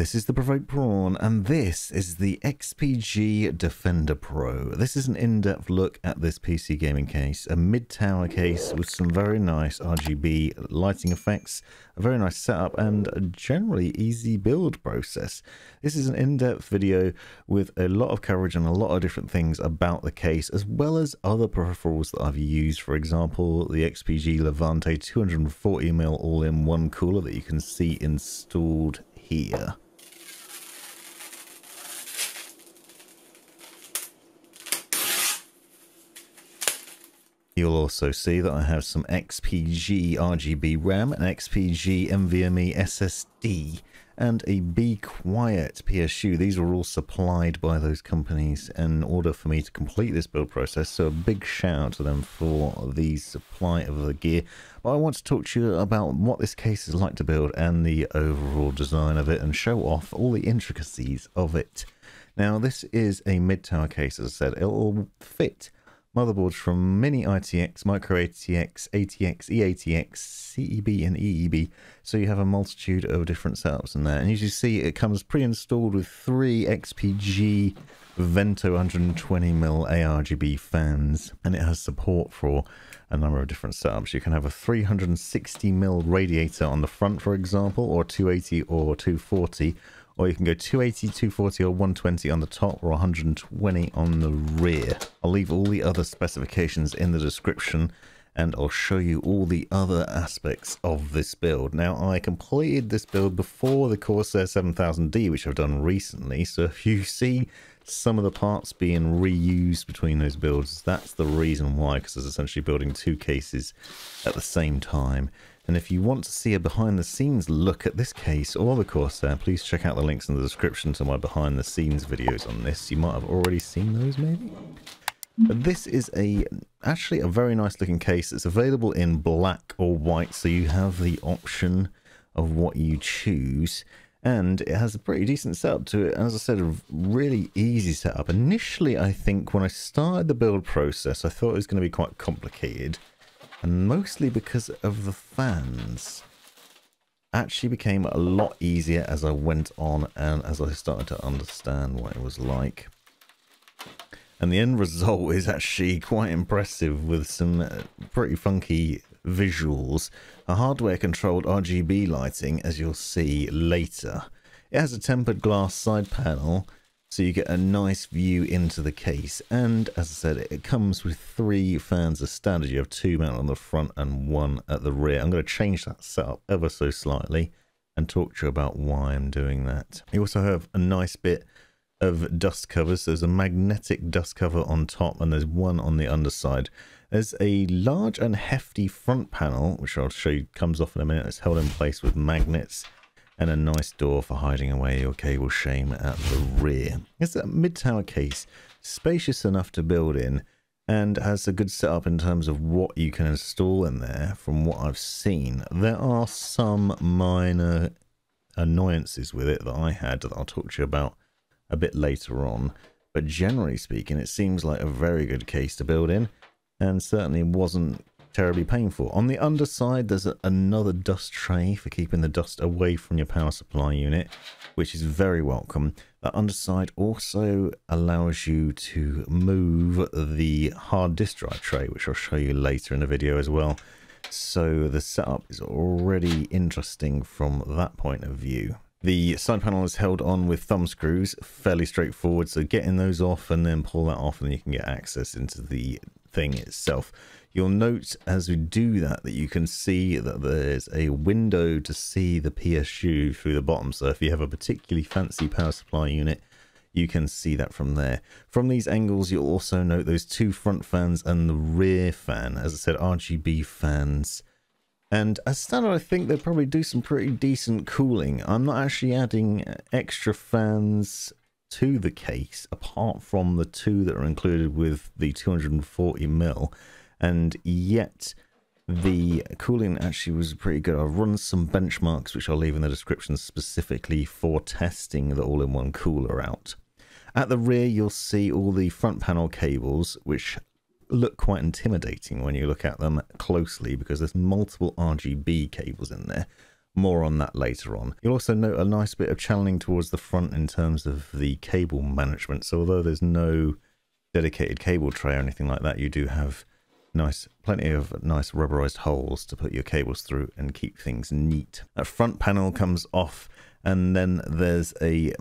this is the Provoked Prawn, and this is the XPG Defender Pro. This is an in-depth look at this PC gaming case, a mid-tower case with some very nice RGB lighting effects, a very nice setup, and a generally easy build process. This is an in-depth video with a lot of coverage and a lot of different things about the case, as well as other peripherals that I've used. For example, the XPG Levante 240mm all-in-one cooler that you can see installed here. You'll also see that I have some XPG RGB RAM, an XPG NVMe SSD, and a BeQuiet PSU. These were all supplied by those companies in order for me to complete this build process, so a big shout out to them for the supply of the gear. But I want to talk to you about what this case is like to build and the overall design of it, and show off all the intricacies of it. Now, this is a mid-tower case, as I said. It will fit motherboards from Mini ITX, Micro ATX, ATX, eATX, CEB and EEB, so you have a multitude of different setups in there. And as you see, it comes pre-installed with 3 XPG Vento 120mm ARGB fans, and it has support for a number of different setups. You can have a 360mm radiator on the front, for example, or 280 or 240, or you can go 280, 240 or 120 on the top, or 120 on the rear. I'll leave all the other specifications in the description, and I'll show you all the other aspects of this build. Now, I completed this build before the Corsair 7000D, which I've done recently, so if you see some of the parts being reused between those builds, that's the reason why, because I was essentially building 2 cases at the same time. And if you want to see a behind the scenes look at this case or the Corsair, please check out the links in the description to my behind the scenes videos on this. You might have already seen those maybe. But this is actually a very nice looking case. It's available in black or white, so you have the option of what you choose. And it has a pretty decent setup to it. As I said, a really easy setup. Initially, I think when I started the build process, I thought it was going to be quite complicated. And mostly because of the fans. Actually became a lot easier as I went on and as I started to understand what it was like. And the end result is actually quite impressive, with some pretty funky visuals. A hardware controlled RGB lighting, as you'll see later. It has a tempered glass side panel, so you get a nice view into the case. And as I said, it comes with 3 fans as standard. You have 2 mounted on the front and 1 at the rear. I'm going to change that setup ever so slightly and talk to you about why I'm doing that. You also have a nice bit of dust covers. There's a magnetic dust cover on top, and there's one on the underside. There's a large and hefty front panel, which I'll show you comes off in a minute. It's held in place with magnets, and a nice door for hiding away your cable shame at the rear. It's a mid-tower case, spacious enough to build in, and has a good setup in terms of what you can install in there. From what I've seen, there are some minor annoyances with it that I had that I'll talk to you about a bit later on, but generally speaking, it seems like a very good case to build in, and certainly wasn't terribly painful. On the underside, there's another dust tray for keeping the dust away from your power supply unit, which is very welcome. The underside also allows you to move the hard disk drive tray, which I'll show you later in the video as well. So the setup is already interesting from that point of view. The side panel is held on with thumb screws, fairly straightforward, so getting those off and then pull that off and you can get access into the thing itself. You'll note as we do that you can see that there's a window to see the PSU through the bottom, so if you have a particularly fancy power supply unit, you can see that from there. From these angles, you'll also note those 2 front fans and the rear fan. As I said, RGB fans. And as standard, I think they'll probably do some pretty decent cooling. I'm not actually adding extra fans to the case, apart from the 2 that are included with the 240mm. And yet the cooling actually was pretty good. I've run some benchmarks, which I'll leave in the description, specifically for testing the all-in-one cooler out. At the rear, you'll see all the front panel cables, which look quite intimidating when you look at them closely, because there's multiple RGB cables in there. More on that later on. You'll also note a nice bit of channeling towards the front in terms of the cable management. So although there's no dedicated cable tray or anything like that, you do have plenty of nice rubberized holes to put your cables through and keep things neat. That front panel comes off, and then there's a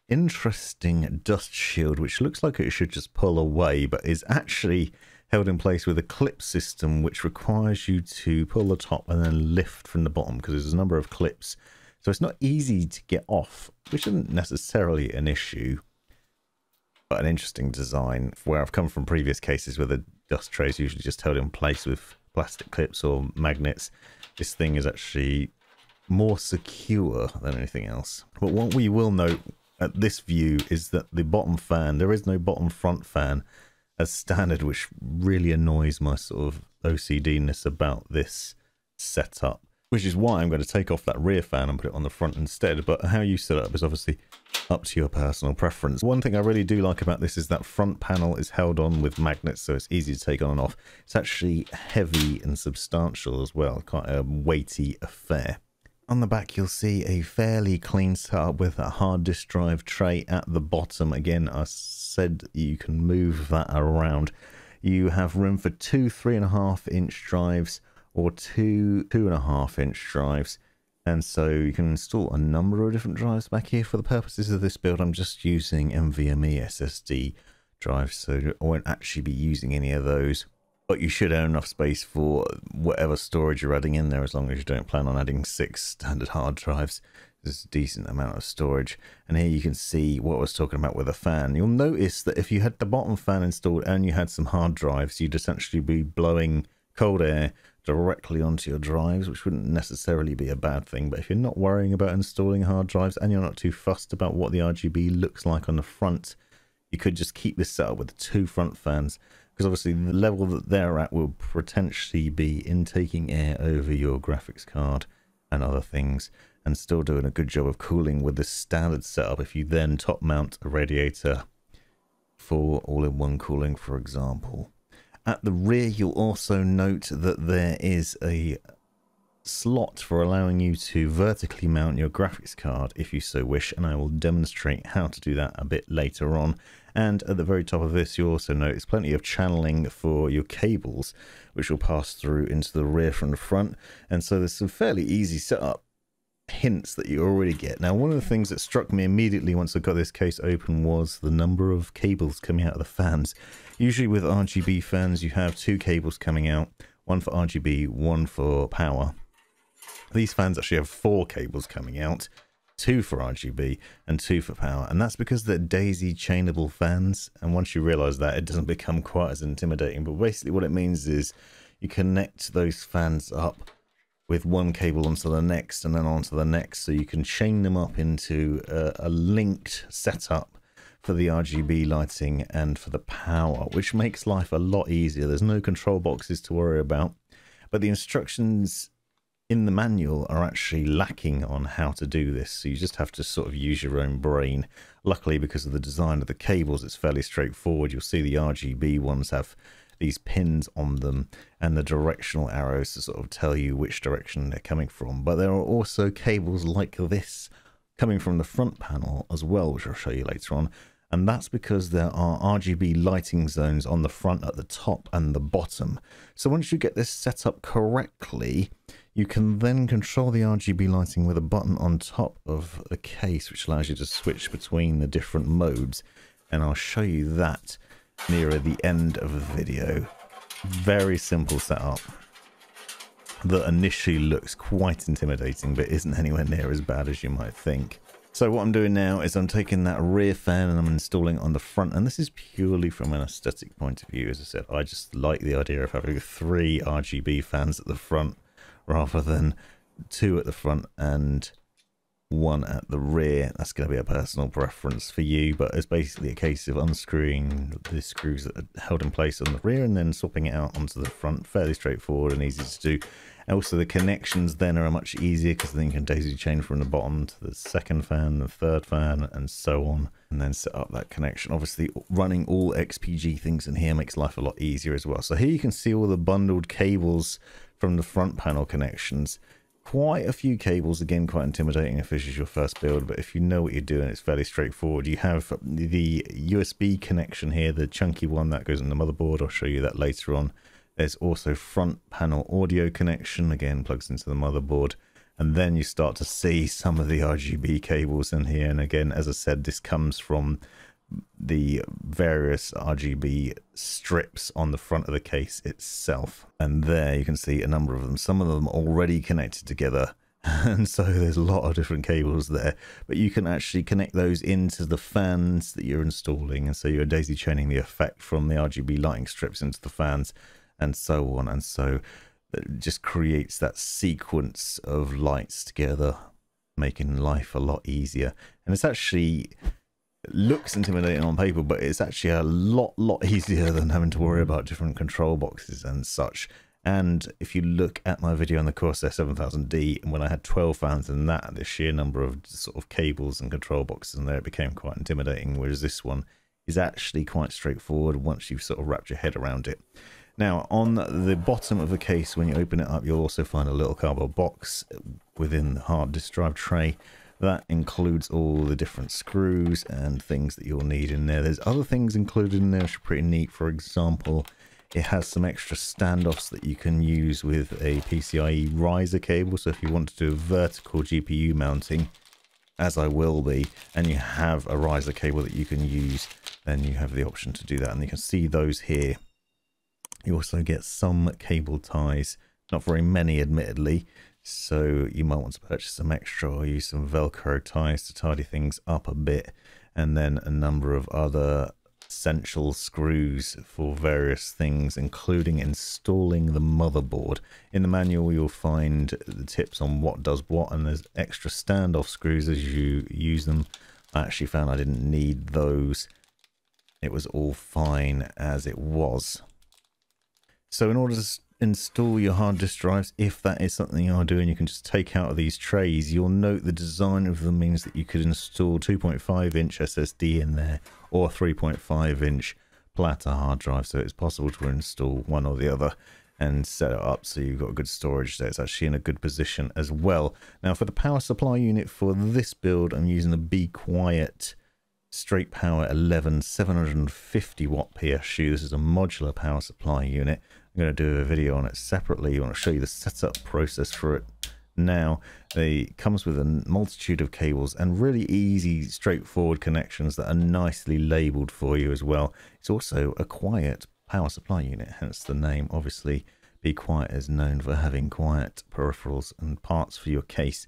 interesting dust shield which looks like it should just pull away, but is actually held in place with a clip system which requires you to pull the top and then lift from the bottom, because there's a number of clips, so it's not easy to get off, which isn't necessarily an issue, but an interesting design. Where I've come from previous cases where the dust tray is usually just held in place with plastic clips or magnets, this thing is actually more secure than anything else. But what we will note at this view is that the bottom fan, there is no bottom front fan as standard, which really annoys my sort of OCD-ness about this setup, which is why I'm going to take off that rear fan and put it on the front instead. But how you set it up is obviously up to your personal preference. One thing I really do like about this is that front panel is held on with magnets, so it's easy to take on and off. It's actually heavy and substantial as well, quite a weighty affair. On the back, you'll see a fairly clean setup with a hard disk drive tray at the bottom. Again, I said you can move that around. You have room for two 3.5-inch drives or two 2.5-inch drives. And so you can install a number of different drives back here. For the purposes of this build, I'm just using NVMe SSD drives, so I won't actually be using any of those. But you should have enough space for whatever storage you're adding in there, as long as you don't plan on adding 6 standard hard drives. There's a decent amount of storage. And here you can see what I was talking about with a fan. You'll notice that if you had the bottom fan installed and you had some hard drives, you'd essentially be blowing cold air directly onto your drives, which wouldn't necessarily be a bad thing. But if you're not worrying about installing hard drives and you're not too fussed about what the RGB looks like on the front, you could just keep this set up with 2 front fans, because obviously the level that they're at will potentially be intaking air over your graphics card and other things, and still doing a good job of cooling with the standard setup. If you then top mount a radiator for all-in-one cooling, for example. At the rear, you'll also note that there is a slot for allowing you to vertically mount your graphics card if you so wish, and I will demonstrate how to do that a bit later on. And at the very top of this, you'll also notice plenty of channeling for your cables, which will pass through into the rear from the front. And so there's some fairly easy setup hints that you already get. Now, one of the things that struck me immediately once I got this case open was the number of cables coming out of the fans. Usually with RGB fans, you have 2 cables coming out, one for RGB, one for power. These fans actually have 4 cables coming out, 2 for RGB and 2 for power, and that's because they're daisy chainable fans. And once you realize that, it doesn't become quite as intimidating. But basically what it means is you connect those fans up with one cable onto the next and then onto the next, so you can chain them up into a linked setup for the RGB lighting and for the power, which makes life a lot easier. There's no control boxes to worry about, but the instructions in the manual are actually lacking on how to do this, so you just have to sort of use your own brain. Luckily, because of the design of the cables, it's fairly straightforward. You'll see the RGB ones have these pins on them and the directional arrows to sort of tell you which direction they're coming from. But there are also cables like this coming from the front panel as well, which I'll show you later on. And that's because there are RGB lighting zones on the front, at the top and the bottom. So once you get this set up correctly, you can then control the RGB lighting with a button on top of the case, which allows you to switch between the different modes. And I'll show you that nearer the end of the video. Very simple setup that initially looks quite intimidating, but isn't anywhere near as bad as you might think. So what I'm doing now is I'm taking that rear fan and I'm installing it on the front, and this is purely from an aesthetic point of view. As I said, I just like the idea of having 3 RGB fans at the front rather than 2 at the front and 1 at the rear. That's going to be a personal preference for you, but it's basically a case of unscrewing the screws that are held in place on the rear and then swapping it out onto the front. Fairly straightforward and easy to do. Also, the connections then are much easier because then you can daisy chain from the bottom to the second fan, the third fan, and so on, and then set up that connection. Obviously, running all XPG things in here makes life a lot easier as well. So here you can see all the bundled cables from the front panel connections. Quite a few cables, again quite intimidating if this is your first build, but if you know what you're doing, it's fairly straightforward. You have the USB connection here, the chunky one that goes in the motherboard. I'll show you that later on. There's also front panel audio connection, again plugs into the motherboard, and then you start to see some of the RGB cables in here. And again, as I said, this comes from the various RGB strips on the front of the case itself, and there you can see a number of them, some of them already connected together, and so there's a lot of different cables there, but you can actually connect those into the fans that you're installing, and so you're daisy chaining the effect from the RGB lighting strips into the fans and so on, and so it just creates that sequence of lights together, making life a lot easier. And it's actually looks intimidating on paper, but it's actually a lot easier than having to worry about different control boxes and such. And if you look at my video on the Corsair 7000D, and when I had 12 fans in that, the sheer number of sort of cables and control boxes in there, it became quite intimidating, whereas this one is actually quite straightforward once you've sort of wrapped your head around it. Now, on the bottom of the case, when you open it up, you'll also find a little cardboard box within the hard disk drive tray. That includes all the different screws and things that you'll need in there. There's other things included in there which are pretty neat. For example, it has some extra standoffs that you can use with a PCIe riser cable. So if you want to do vertical GPU mounting, as I will be, and you have a riser cable that you can use, then you have the option to do that. And you can see those here. You also get some cable ties, not very many admittedly, so you might want to purchase some extra or use some Velcro ties to tidy things up a bit, and then a number of other essential screws for various things, including installing the motherboard. In the manual you'll find the tips on what does what, and there's extra standoff screws as you use them. I actually found I didn't need those. It was all fine as it was. So in order to install your hard disk drives, if that is something you are doing, you can just take out of these trays. You'll note the design of them means that you could install 2.5-inch SSD in there or 3.5-inch platter hard drive, so it's possible to install one or the other and set it up so you've got good storage there. It's actually in a good position as well. Now for the power supply unit for this build, I'm using a BeQuiet straight power 11 750 watt PSU. This is a modular power supply unit. I'm going to do a video on it separately. I want to show you the setup process for it now. It comes with a multitude of cables and really easy, straightforward connections that are nicely labeled for you as well. It's also a quiet power supply unit, hence the name. Obviously, BeQuiet is known for having quiet peripherals and parts for your case.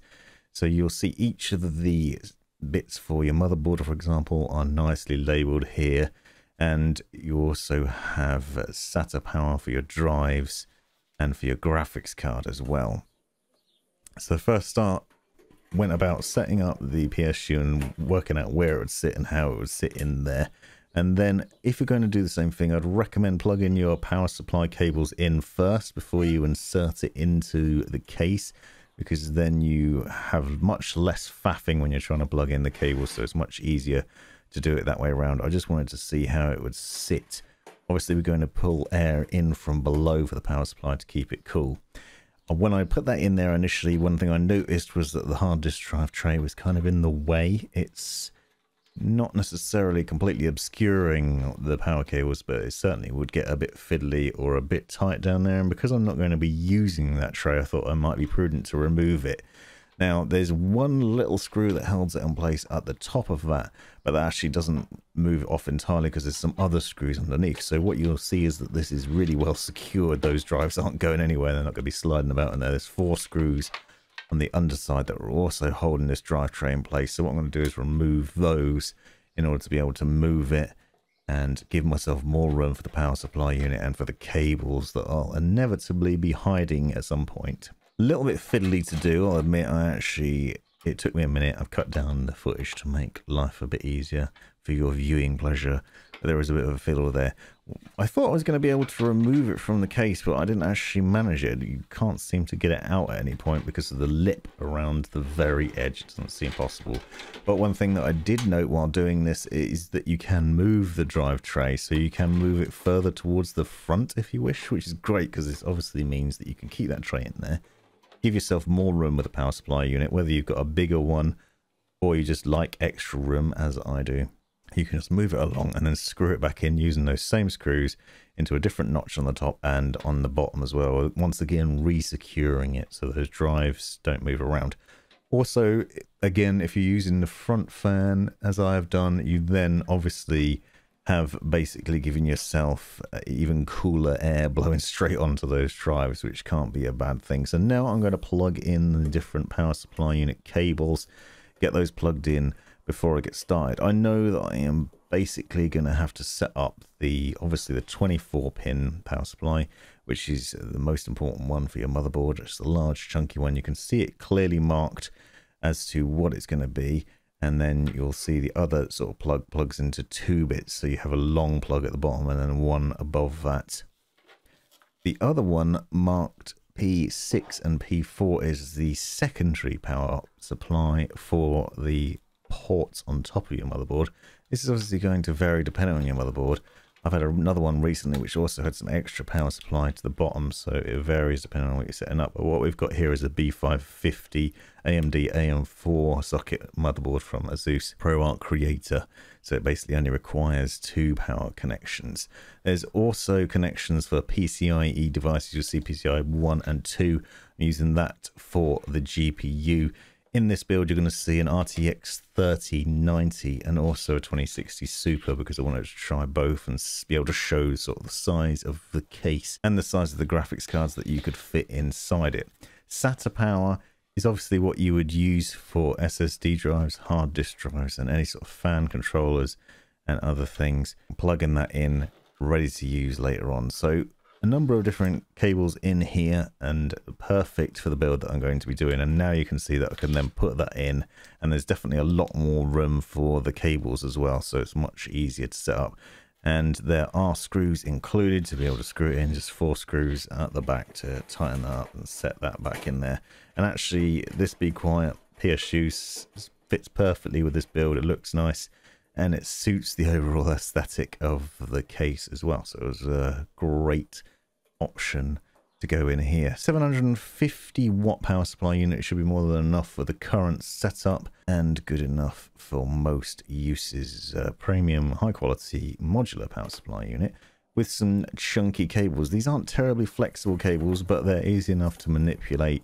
So you'll see each of the bits for your motherboard, for example, are nicely labeled here. And you also have SATA power for your drives and for your graphics card as well. So the first start went about setting up the PSU and working out where it would sit and how it would sit in there. And then if you're going to do the same thing, I'd recommend plugging your power supply cables in first before you insert it into the case, because then you have much less faffing when you're trying to plug in the cables, so it's much easier to do it that way around. I just wanted to see how it would sit. Obviously we're going to pull air in from below for the power supply to keep it cool. When I put that in there initially, one thing I noticed was that the hard disk drive tray was kind of in the way. It's not necessarily completely obscuring the power cables, but it certainly would get a bit fiddly or a bit tight down there, and because I'm not going to be using that tray, I thought it might be prudent to remove it. Now there's one little screw that holds it in place at the top of that, but that actually doesn't move off entirely because there's some other screws underneath. So what you'll see is that this is really well secured. Those drives aren't going anywhere, they're not going to be sliding about in there. There's 4 screws on the underside that are also holding this drive tray in place. So what I'm going to do is remove those in order to be able to move it and give myself more room for the power supply unit and for the cables that I'll inevitably be hiding at some point. A little bit fiddly to do, I'll admit. It took me a minute. I've cut down the footage to make life a bit easier for your viewing pleasure. But there was a bit of a fiddle there. I thought I was going to be able to remove it from the case, but I didn't actually manage it. You can't seem to get it out at any point because of the lip around the very edge. It doesn't seem possible. But one thing that I did note while doing this is that you can move the drive tray, so you can move it further towards the front if you wish, which is great because this obviously means that you can keep that tray in there, give yourself more room with a power supply unit, whether you've got a bigger one or you just like extra room as I do. You can just move it along and then screw it back in using those same screws into a different notch on the top and on the bottom as well, once again re-securing it so those drives don't move around. Also, again, if you're using the front fan as I have done, you then obviously have basically given yourself even cooler air blowing straight onto those drives, which can't be a bad thing. So now I'm going to plug in the different power supply unit cables, get those plugged in before I get started. I know that I am basically going to have to set up obviously the 24-pin power supply, which is the most important one for your motherboard. It's a large chunky one. You can see it clearly marked as to what it's going to be, and then you'll see the other sort of plug plugs into 2 bits, so you have a long plug at the bottom and then one above that. The other one marked P6 and P4 is the secondary power supply for the ports on top of your motherboard. This is obviously going to vary depending on your motherboard. I've had another one recently which also had some extra power supply to the bottom, so it varies depending on what you're setting up. But what we've got here is a B550 AMD AM4 socket motherboard from Asus ProArt Creator, so it basically only requires 2 power connections. There's also connections for PCIe devices. You'll see PCIe 1 and 2. I'm using that for the GPU. In this build, you're going to see an RTX 3090 and also a 2060 Super, because I wanted to try both and be able to show sort of the size of the case and the size of the graphics cards that you could fit inside it. SATA power is obviously what you would use for SSD drives, hard disk drives, and any sort of fan controllers and other things. Plugging that in, ready to use later on. So a number of different cables in here, and perfect for the build that I'm going to be doing. And now you can see that I can then put that in, and there's definitely a lot more room for the cables as well, so it's much easier to set up. And there are screws included to be able to screw it in, just 4 screws at the back to tighten that up and set that back in there. And actually this BeQuiet PSU fits perfectly with this build. It looks nice and it suits the overall aesthetic of the case as well, so it was a great option to go in here. 750 watt power supply unit should be more than enough for the current setup and good enough for most uses. Premium high quality modular power supply unit with some chunky cables. These aren't terribly flexible cables, but they're easy enough to manipulate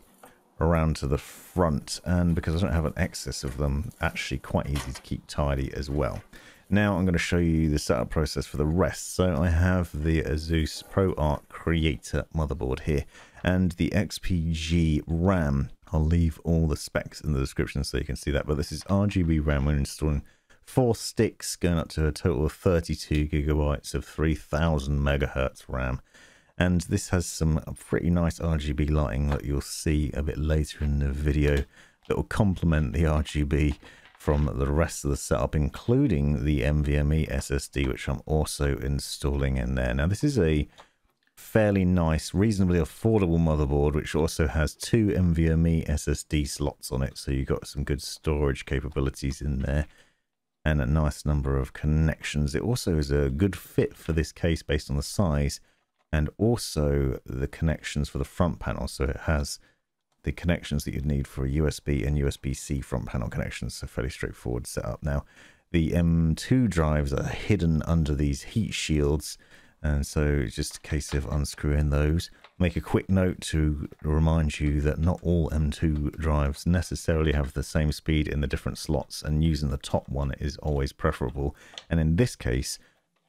around to the front, and because I don't have an excess of them, actually quite easy to keep tidy as well. Now I'm going to show you the setup process for the rest. So I have the Asus ProArt Creator motherboard here and the XPG RAM. I'll leave all the specs in the description so you can see that, but this is RGB RAM. We're installing 4 sticks going up to a total of 32 gigabytes of 3000 megahertz RAM. And this has some pretty nice RGB lighting that you'll see a bit later in the video that will complement the RGB from the rest of the setup, including the NVMe SSD, which I'm also installing in there. Now, this is a fairly nice, reasonably affordable motherboard, which also has 2 NVMe SSD slots on it, so you've got some good storage capabilities in there and a nice number of connections. It also is a good fit for this case based on the size and also the connections for the front panel, so it has the connections that you'd need for a USB and USB-C front panel connections, so fairly straightforward setup. Now, the M2 drives are hidden under these heat shields, and so it's just a case of unscrewing those. Make a quick note to remind you that not all M2 drives necessarily have the same speed in the different slots, and using the top one is always preferable. And in this case,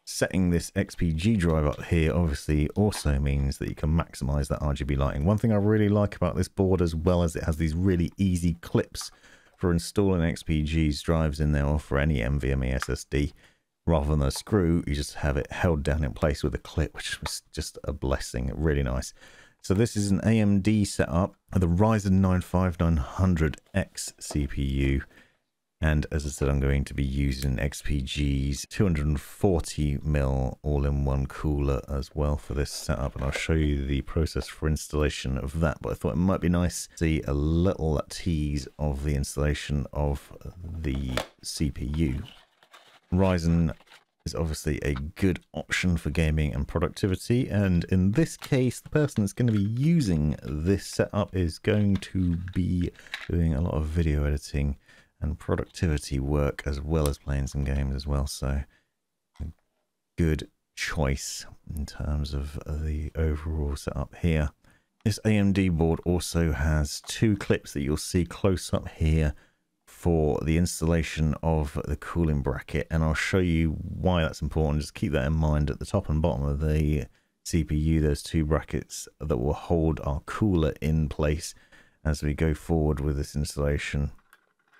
setting this XPG drive up here obviously also means that you can maximize that RGB lighting. One thing I really like about this board, as well as it has these really easy clips for installing XPG's drives in there, or for any NVMe SSD. Rather than a screw, you just have it held down in place with a clip, which was just a blessing. Really nice. So this is an AMD setup with a Ryzen 9 5900X CPU. And as I said, I'm going to be using XPG's 240mm all-in-one cooler as well for this setup, and I'll show you the process for installation of that. But I thought it might be nice to see a little tease of the installation of the CPU. Ryzen is obviously a good option for gaming and productivity, and in this case the person that's going to be using this setup is going to be doing a lot of video editing and productivity work as well as playing some games as well, so a good choice in terms of the overall setup here. This AMD board also has 2 clips that you'll see close up here for the installation of the cooling bracket, and I'll show you why that's important. Just keep that in mind. At the top and bottom of the CPU there's 2 brackets that will hold our cooler in place as we go forward with this installation.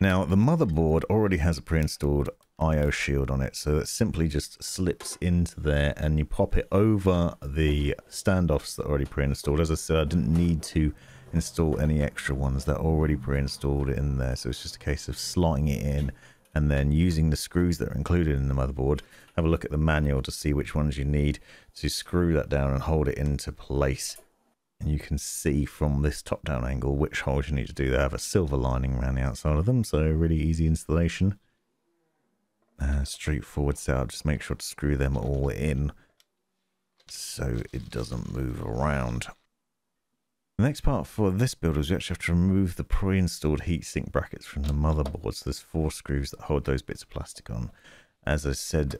Now the motherboard already has a pre-installed IO shield on it, so it simply just slips into there and you pop it over the standoffs that are already pre-installed. As I said, I didn't need to install any extra ones that are already pre-installed in there, so it's just a case of slotting it in and then using the screws that are included in the motherboard. Have a look at the manual to see which ones you need to screw that down and hold it into place, and you can see from this top down angle which holes you need to do. They have a silver lining around the outside of them, so really easy installation. Straightforward setup. Just make sure to screw them all in so it doesn't move around. The next part for this build is we actually have to remove the pre-installed heatsink brackets from the motherboard. So there's 4 screws that hold those bits of plastic on. As I said,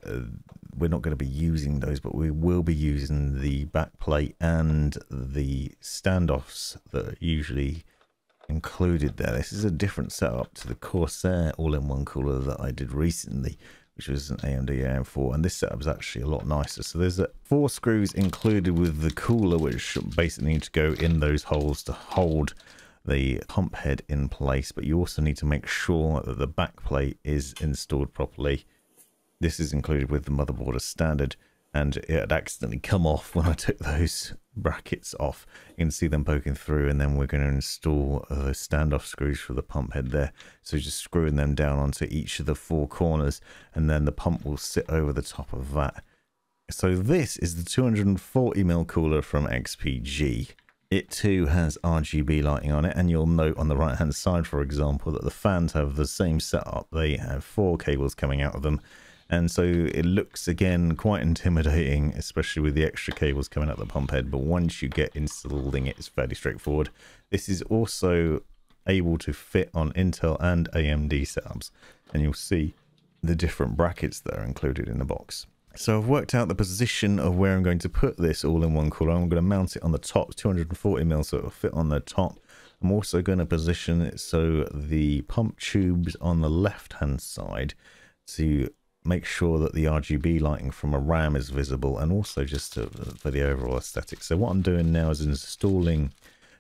we're not going to be using those, but we will be using the back plate and the standoffs that are usually included there. This is a different setup to the Corsair all-in-one cooler that I did recently, which was an AMD AM4, and this setup is actually a lot nicer. So there's 4 screws included with the cooler, which basically need to go in those holes to hold the pump head in place, but you also need to make sure that the back plate is installed properly. This is included with the motherboard as standard, and it had accidentally come off when I took those brackets off. You can see them poking through, and then we're going to install the standoff screws for the pump head there. So just screwing them down onto each of the 4 corners, and then the pump will sit over the top of that. So this is the 240mm cooler from XPG. It too has RGB lighting on it, and you'll note on the right hand side, for example, that the fans have the same setup. They have 4 cables coming out of them. And so it looks, again, quite intimidating, especially with the extra cables coming out the pump head. But once you get installing it, it's fairly straightforward. This is also able to fit on Intel and AMD setups. And you'll see the different brackets that are included in the box. So I've worked out the position of where I'm going to put this all-in-one cooler. I'm going to mount it on the top, 240mm, so it'll fit on the top. I'm also going to position it so the pump tube's on the left-hand side to make sure that the RGB lighting from a RAM is visible, and also just for the overall aesthetic. So what I'm doing now is installing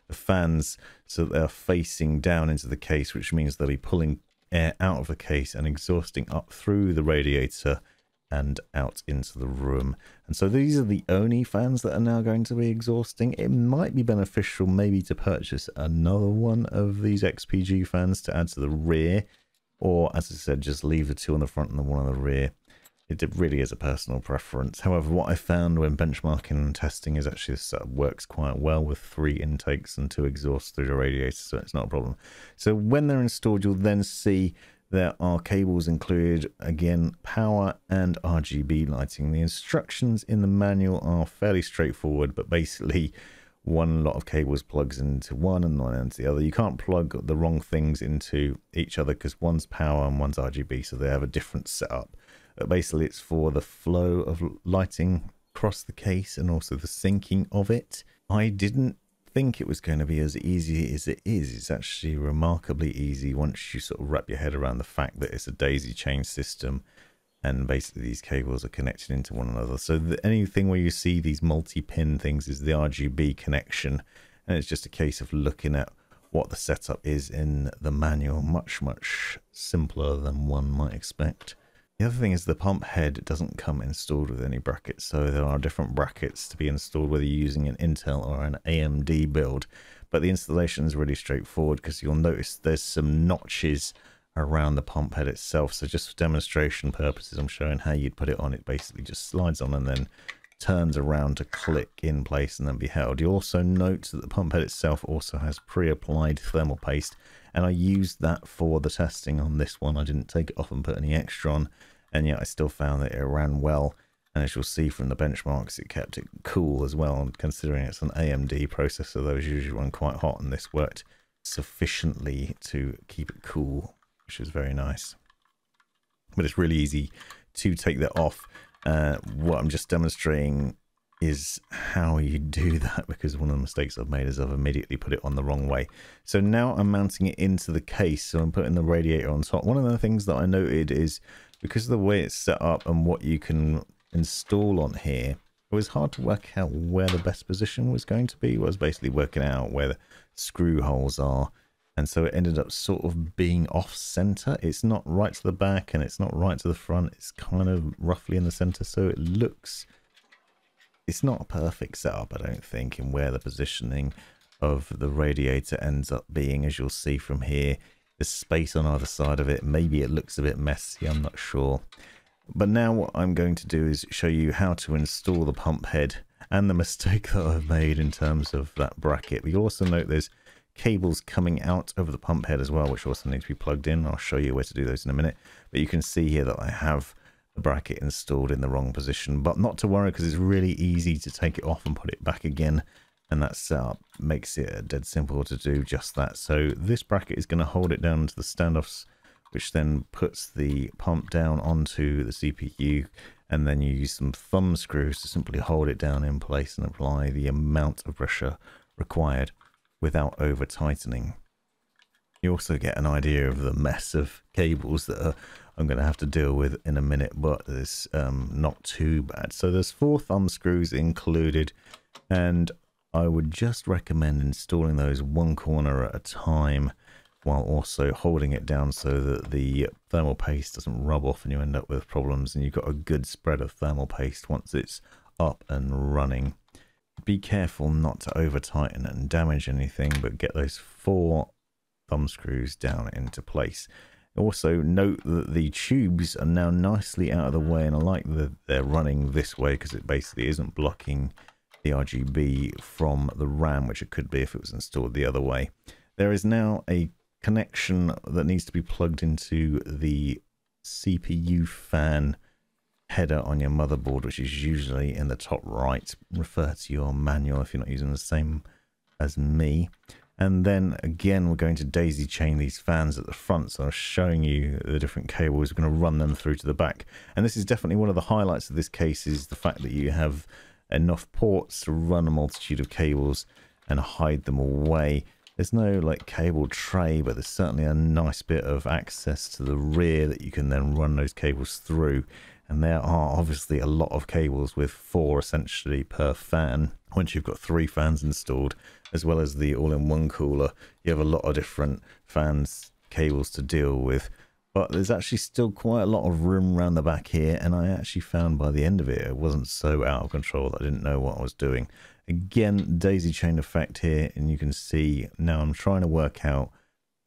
the fans so that they're facing down into the case, which means they'll be pulling air out of the case and exhausting up through the radiator and out into the room. And so these are the only fans that are now going to be exhausting. It might be beneficial maybe to purchase another one of these XPG fans to add to the rear, or, as I said, just leave the 2 on the front and the 1 on the rear. It really is a personal preference. However, what I found when benchmarking and testing is actually this setup works quite well with 3 intakes and 2 exhausts through the radiator, so it's not a problem. So when they're installed, you'll then see there are cables included, again, power and RGB lighting. The instructions in the manual are fairly straightforward, but basically one lot of cables plugs into one and one into the other. You can't plug the wrong things into each other because one's power and one's RGB, so they have a different setup. But basically it's for the flow of lighting across the case and also the syncing of it. I didn't think it was going to be as easy as it is. It's actually remarkably easy once you sort of wrap your head around the fact that it's a daisy chain system and basically these cables are connected into one another. So anything where you see these multi-pin things is the RGB connection, and it's just a case of looking at what the setup is in the manual. Much simpler than one might expect. The other thing is the pump head doesn't come installed with any brackets, so there are different brackets to be installed whether you're using an Intel or an AMD build. But the installation is really straightforward because you'll notice there's some notches around the pump head itself. So just for demonstration purposes, I'm showing how you'd put it on. It basically just slides on and then turns around to click in place and then be held. You also note that the pump head itself also has pre-applied thermal paste, and I used that for the testing on this one. I didn't take it off and put any extra on, and yet I still found that it ran well. And as you'll see from the benchmarks, it kept it cool as well. And considering it's an AMD processor, those usually run quite hot, and this worked sufficiently to keep it cool, which is very nice. But it's really easy to take that off. What I'm just demonstrating is how you do that, because one of the mistakes I've made is I've immediately put it on the wrong way. So now I'm mounting it into the case, so I'm putting the radiator on top. One of the things that I noted is because of the way it's set up and what you can install on here, it was hard to work out where the best position was going to be. I was basically working out where the screw holes are, and so it ended up sort of being off center. It's not right to the back and it's not right to the front, it's kind of roughly in the center, so it looks, it's not a perfect setup, I don't think, in where the positioning of the radiator ends up being. As you'll see from here, there's space on either side of it. Maybe it looks a bit messy, I'm not sure. But now what I'm going to do is show you how to install the pump head and the mistake that I've made in terms of that bracket. We also note there's cables coming out over the pump head as well, which also need to be plugged in. I'll show you where to do those in a minute. But you can see here that I have the bracket installed in the wrong position, but not to worry, because it's really easy to take it off and put it back again, and that setup makes it dead simple to do just that. So this bracket is going to hold it down to the standoffs, which then puts the pump down onto the CPU, and then you use some thumb screws to simply hold it down in place and apply the amount of pressure required without over tightening. You also get an idea of the mess of cables that I'm going to have to deal with in a minute, but it's not too bad. So there's 4 thumb screws included, and I would just recommend installing those one corner at a time, while also holding it down so that the thermal paste doesn't rub off and you end up with problems, and you've got a good spread of thermal paste once it's up and running. Be careful not to over tighten and damage anything, but get those 4 thumb screws down into place. Also note that the tubes are now nicely out of the way, and I like that they're running this way because it basically isn't blocking the RGB from the RAM, which it could be if it was installed the other way. There is now a connection that needs to be plugged into the CPU fan header on your motherboard, which is usually in the top right. Refer to your manual if you're not using the same as me. And then again, we're going to daisy chain these fans at the front. So I was showing you the different cables. We're going to run them through to the back. And this is definitely one of the highlights of this case, is the fact that you have enough ports to run a multitude of cables and hide them away. There's no like cable tray, but there's certainly a nice bit of access to the rear that you can then run those cables through. And there are obviously a lot of cables, with 4 essentially per fan. Once you've got 3 fans installed, as well as the all-in-one cooler, you have a lot of different fans cables to deal with. But there's actually still quite a lot of room around the back here, and I actually found by the end of it, it wasn't so out of control that I didn't know what I was doing. Again, daisy chain effect here, and you can see now I'm trying to work out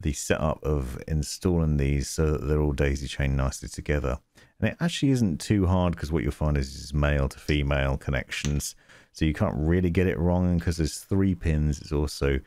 the setup of installing these so that they're all daisy chained nicely together. And it actually isn't too hard, because what you'll find is male to female connections, so you can't really get it wrong. And because there's 3 pins, it's also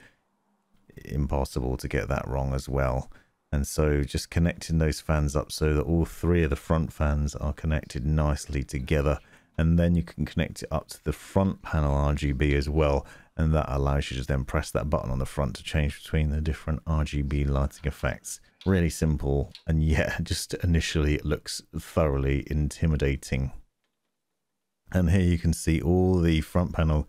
impossible to get that wrong as well. And so just connecting those fans up so that all 3 of the front fans are connected nicely together, and then you can connect it up to the front panel RGB as well, and that allows you to then press that button on the front to change between the different RGB lighting effects. Really simple, and yeah, just initially it looks thoroughly intimidating. And here you can see all the front panel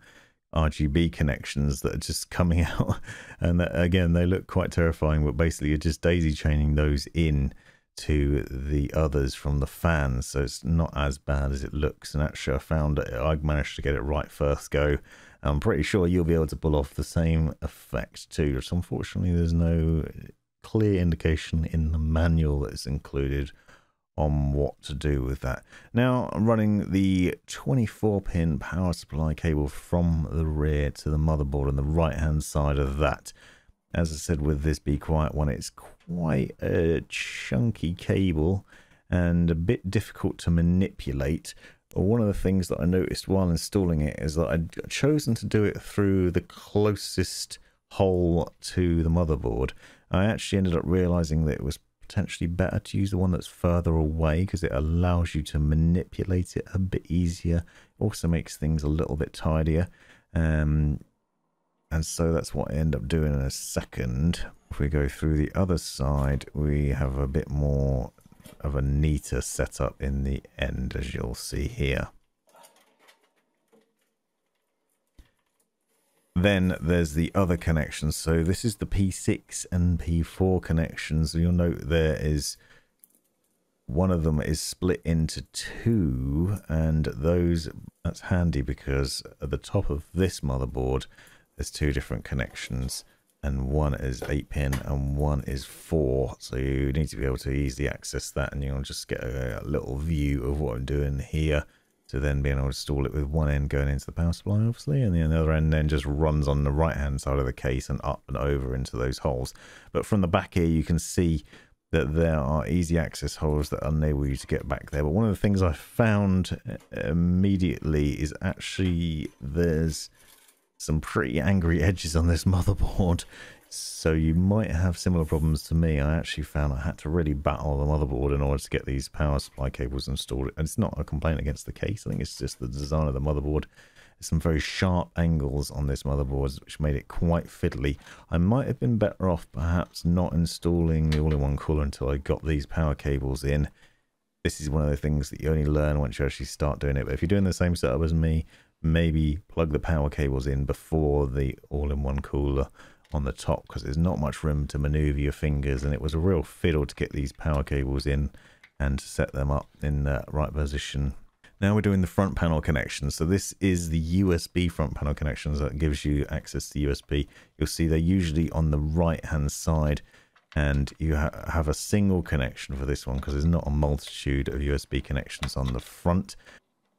RGB connections that are just coming out, and that, again, they look quite terrifying, but basically you're just daisy chaining those in to the others from the fans, so it's not as bad as it looks. And actually I found that I managed to get it right first go. I'm pretty sure you'll be able to pull off the same effect too. So unfortunately there's no clear indication in the manual that's included on what to do with that. Now I'm running the 24-pin power supply cable from the rear to the motherboard on the right hand side of that. As I said, with this BeQuiet one, it's quite a chunky cable and a bit difficult to manipulate. One of the things that I noticed while installing it is that I'd chosen to do it through the closest hole to the motherboard. I actually ended up realizing that it was potentially better to use the one that's further away because it allows you to manipulate it a bit easier. Also makes things a little bit tidier. And so that's what I end up doing in a second. If we go through the other side, we have a bit more of a neater setup in the end, as you'll see here. Then there's the other connections. So this is the P6 and P4 connections. You'll note there is one of them is split into two, and that's handy because at the top of this motherboard there's two different connections, and one is 8-pin and one is 4, so you need to be able to easily access that, and you'll just get a little view of what I'm doing here, to then being able to install it with one end going into the power supply, obviously, and the other end then just runs on the right hand side of the case and up and over into those holes. But from the back here you can see that there are easy access holes that enable you to get back there. But one of the things I found immediately is actually there's some pretty angry edges on this motherboard, so you might have similar problems to me. I actually found I had to really battle the motherboard in order to get these power supply cables installed, and it's not a complaint against the case. I think it's just the design of the motherboard. There's some very sharp angles on this motherboard which made it quite fiddly. I might have been better off perhaps not installing the all-in-one cooler until I got these power cables in. This is one of the things that you only learn once you actually start doing it, but if you're doing the same setup as me, maybe plug the power cables in before the all-in-one cooler on the top, because there's not much room to maneuver your fingers, and it was a real fiddle to get these power cables in and to set them up in the right position. Now we're doing the front panel connections. So this is the USB front panel connections that gives you access to USB. You'll see they're usually on the right hand side, and you have a single connection for this one because there's not a multitude of USB connections on the front.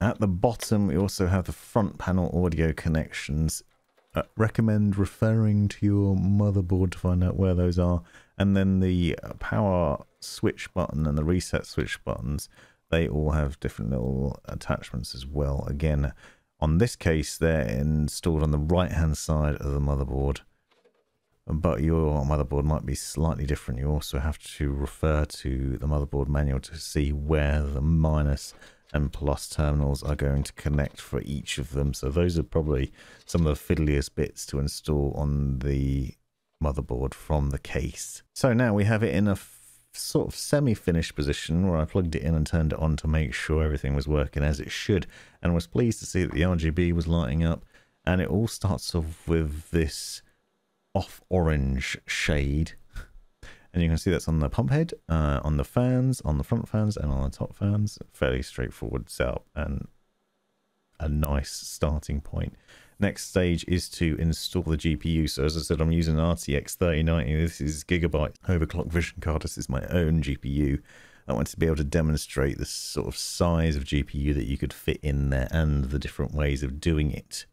At the bottom we also have the front panel audio connections. Recommend referring to your motherboard to find out where those are, and then the power switch button and the reset switch buttons, they all have different little attachments as well. Again, on this case they're installed on the right hand side of the motherboard, but your motherboard might be slightly different. You also have to refer to the motherboard manual to see where the minus and plus terminals are going to connect for each of them. So those are probably some of the fiddliest bits to install on the motherboard from the case. So now we have it in a sort of semi-finished position where I plugged it in and turned it on to make sure everything was working as it should, and was pleased to see that the RGB was lighting up, and it all starts off with this off orange shade. And you can see that's on the pump head, on the fans, on the front fans, and on the top fans. Fairly straightforward setup and a nice starting point. Next stage is to install the GPU. So as I said, I'm using an RTX 3090. This is Gigabyte overclock vision card. This is my own GPU. I wanted to be able to demonstrate the sort of size of GPU that you could fit in there and the different ways of doing it.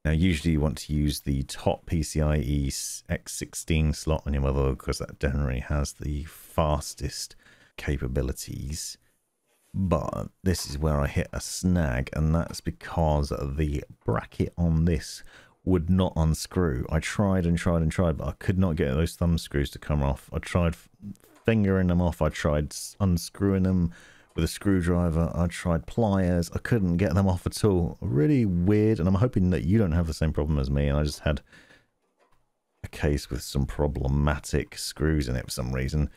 Now, usually you want to use the top PCIe X16 slot on your motherboard because that generally has the fastest capabilities. But this is where I hit a snag, and that's because the bracket on this would not unscrew. I tried and tried and tried, but I could not get those thumb screws to come off. I tried fingering them off. I tried unscrewing them with a screwdriver. I tried pliers. I couldn't get them off at all. Really weird, and I'm hoping that you don't have the same problem as me, and I just had a case with some problematic screws in it for some reason,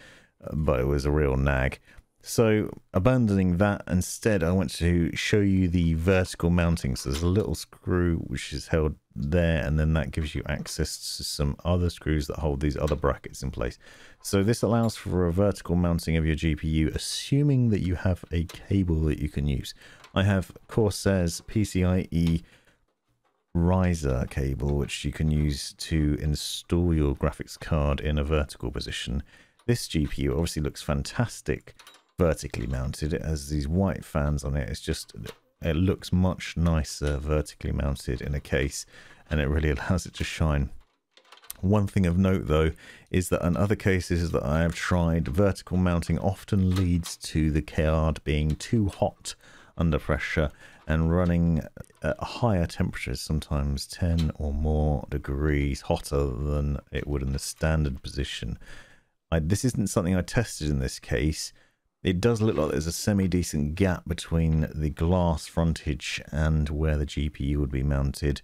but it was a real nag. So abandoning that, instead I want to show you the vertical mounting. So there's a little screw which is held there, and then that gives you access to some other screws that hold these other brackets in place. So this allows for a vertical mounting of your GPU, assuming that you have a cable that you can use. I have Corsair's PCIe riser cable, which you can use to install your graphics card in a vertical position. This GPU obviously looks fantastic vertically mounted. It has these white fans on it. It looks much nicer vertically mounted in a case, and it really allows it to shine. One thing of note though is that in other cases that I have tried, vertical mounting often leads to the card being too hot under pressure and running at higher temperatures, sometimes 10 or more degrees hotter than it would in the standard position. This isn't something I tested in this case. It does look like there's a semi-decent gap between the glass frontage and where the GPU would be mounted.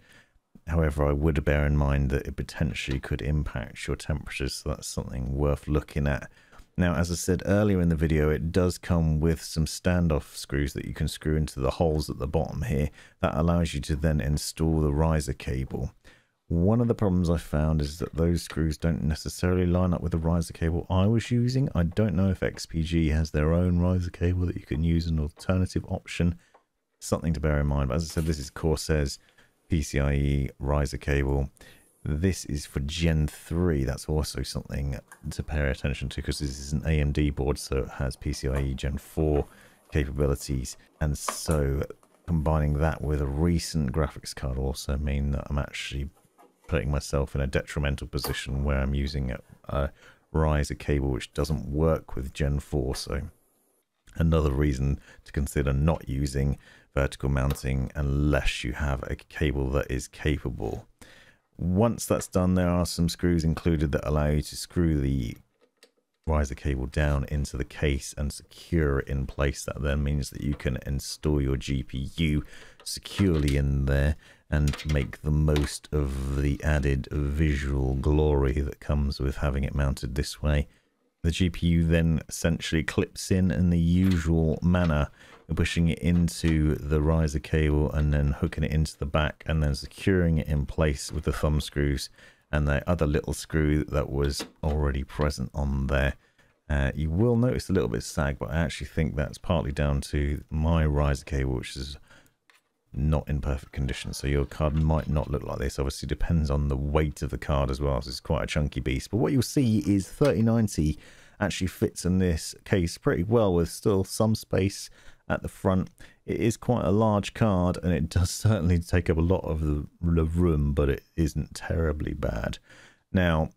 However, I would bear in mind that it potentially could impact your temperatures, so that's something worth looking at. Now, as I said earlier in the video, it does come with some standoff screws that you can screw into the holes at the bottom here. That allows you to then install the riser cable. One of the problems I found is that those screws don't necessarily line up with the riser cable I was using. I don't know if XPG has their own riser cable that you can use, an alternative option. Something to bear in mind. But as I said, this is Corsair's PCIe riser cable. This is for Gen 3. That's also something to pay attention to, because this is an AMD board, so it has PCIe Gen 4 capabilities. And so combining that with a recent graphics card also mean that I'm actually putting myself in a detrimental position where I'm using a riser cable which doesn't work with Gen 4. So another reason to consider not using vertical mounting unless you have a cable that is capable. Once that's done, there are some screws included that allow you to screw the riser cable down into the case and secure it in place. That then means that you can install your GPU securely in there and make the most of the added visual glory that comes with having it mounted this way. The GPU then essentially clips in the usual manner, pushing it into the riser cable and then hooking it into the back and then securing it in place with the thumb screws and the other little screw that was already present on there. You will notice a little bit of sag, but I actually think that's partly down to my riser cable, which is not in perfect condition, so your card might not look like this. Obviously depends on the weight of the card as well, so it's quite a chunky beast. But what you'll see is 3090 actually fits in this case pretty well, with still some space at the front. It is quite a large card and it does certainly take up a lot of the room, but it isn't terribly bad. Now,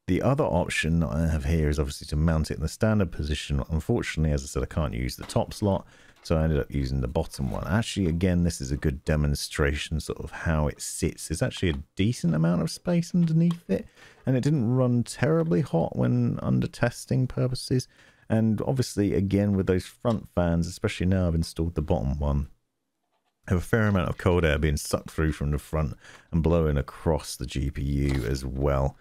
the other option that I have here is obviously to mount it in the standard position. Unfortunately, as I said, I can't use the top slot, so I ended up using the bottom one. Actually, again, this is a good demonstration sort of how it sits. There's actually a decent amount of space underneath it, and it didn't run terribly hot when under testing purposes. And obviously, again, with those front fans, especially now I've installed the bottom one, I have a fair amount of cold air being sucked through from the front and blowing across the GPU as well.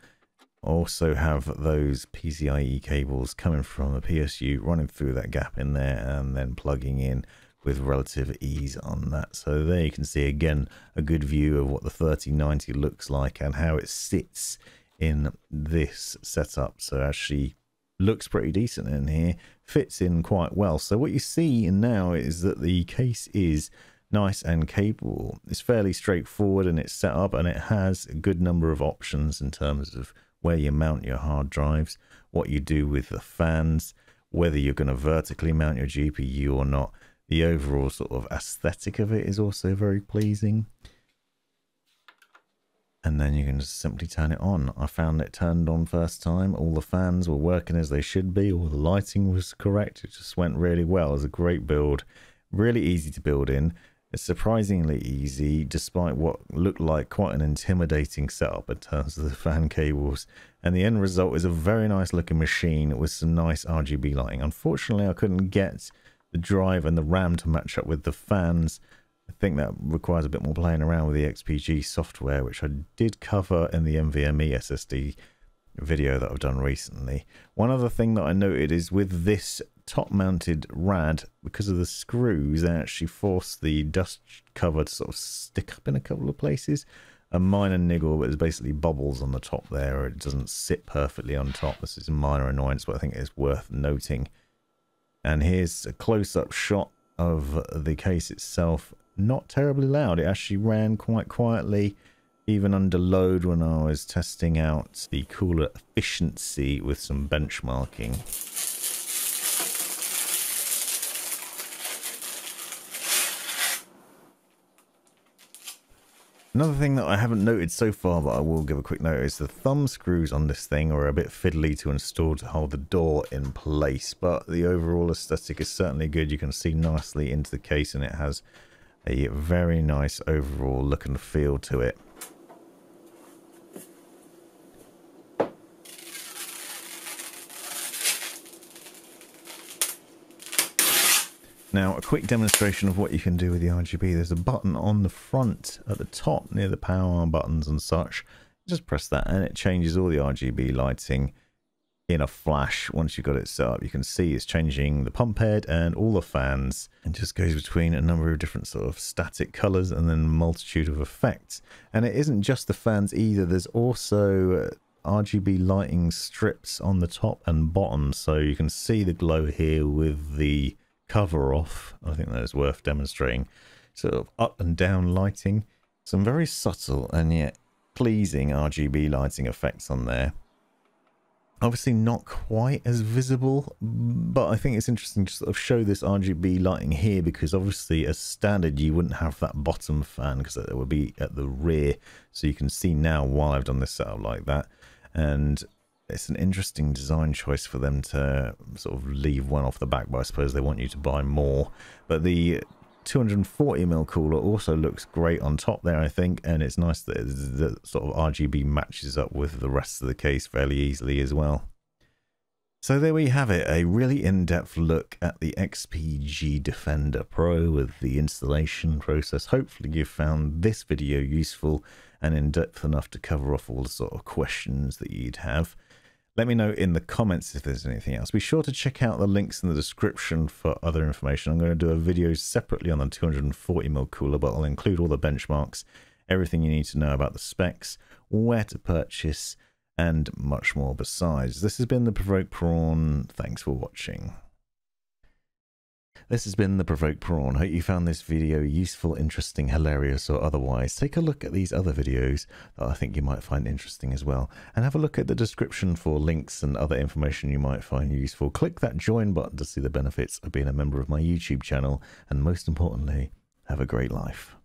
Also have those PCIe cables coming from the PSU running through that gap in there and then plugging in with relative ease on that. So there you can see again a good view of what the 3090 looks like and how it sits in this setup. So actually looks pretty decent in here, fits in quite well. So what you see now is that the case is nice and capable. It's fairly straightforward in its setup, and it has a good number of options in terms of where you mount your hard drives, what you do with the fans, whether you're going to vertically mount your GPU or not. The overall sort of aesthetic of it is also very pleasing. And then you can just simply turn it on. I found it turned on first time. All the fans were working as they should be. All the lighting was correct. It just went really well. It was a great build. Really easy to build in. It's surprisingly easy, despite what looked like quite an intimidating setup in terms of the fan cables. And the end result is a very nice looking machine with some nice RGB lighting. Unfortunately, I couldn't get the drive and the RAM to match up with the fans. I think that requires a bit more playing around with the XPG software, which I did cover in the NVMe SSD video that I've done recently. One other thing that I noted is with this top mounted rad, because of the screws, they actually force the dust cover to sort of stick up in a couple of places. A minor niggle, but there's basically bubbles on the top there, or it doesn't sit perfectly on top. This is a minor annoyance, but I think it's worth noting. And here's a close-up shot of the case itself. Not terribly loud. It actually ran quite quietly, even under load when I was testing out the cooler efficiency with some benchmarking. Another thing that I haven't noted so far, but I will give a quick note, is the thumb screws on this thing are a bit fiddly to install to hold the door in place, but the overall aesthetic is certainly good. You can see nicely into the case and it has a very nice overall look and feel to it. Now, a quick demonstration of what you can do with the RGB. There's a button on the front at the top near the power buttons and such. Just press that and it changes all the RGB lighting in a flash. Once you've got it set up, you can see it's changing the pump head and all the fans, and just goes between a number of different sort of static colors and then a multitude of effects. And it isn't just the fans either. There's also RGB lighting strips on the top and bottom, so you can see the glow here with the cover off. I think that is worth demonstrating. Sort of up and down lighting, some very subtle and yet pleasing RGB lighting effects on there. Obviously not quite as visible, but I think it's interesting to sort of show this RGB lighting here, because obviously as standard you wouldn't have that bottom fan because it would be at the rear. So you can see now why I've done this setup like that, and it's an interesting design choice for them to sort of leave one off the back, but I suppose they want you to buy more. But the 240mm cooler also looks great on top there, I think, and it's nice that the sort of RGB matches up with the rest of the case fairly easily as well. So there we have it, a really in-depth look at the XPG Defender Pro with the installation process. Hopefully you found this video useful and in-depth enough to cover off all the sort of questions that you'd have. Let me know in the comments if there's anything else. Be sure to check out the links in the description for other information. I'm going to do a video separately on the 240mm cooler, but I'll include all the benchmarks, everything you need to know about the specs, where to purchase, and much more besides. This has been the Provoked Prawn. Thanks for watching. This has been the Provoked Prawn. Hope you found this video useful, interesting, hilarious, or otherwise. Take a look at these other videos that I think you might find interesting as well. And have a look at the description for links and other information you might find useful. Click that join button to see the benefits of being a member of my YouTube channel. And most importantly, have a great life.